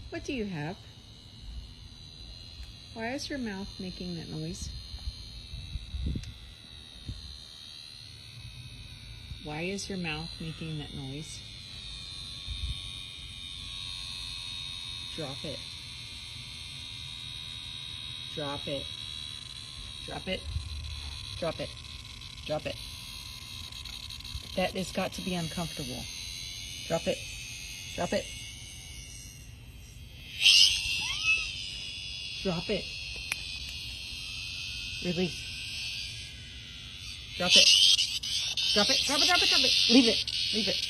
What do you have? Why is your mouth making that noise? Why is your mouth making that noise? Drop it. Drop it. Drop it. Drop it. Drop it. That has got to be uncomfortable. Drop it. Drop it. Drop it. Release. Drop it. Drop it. Drop it. Drop it. Drop it. Leave it. Leave it.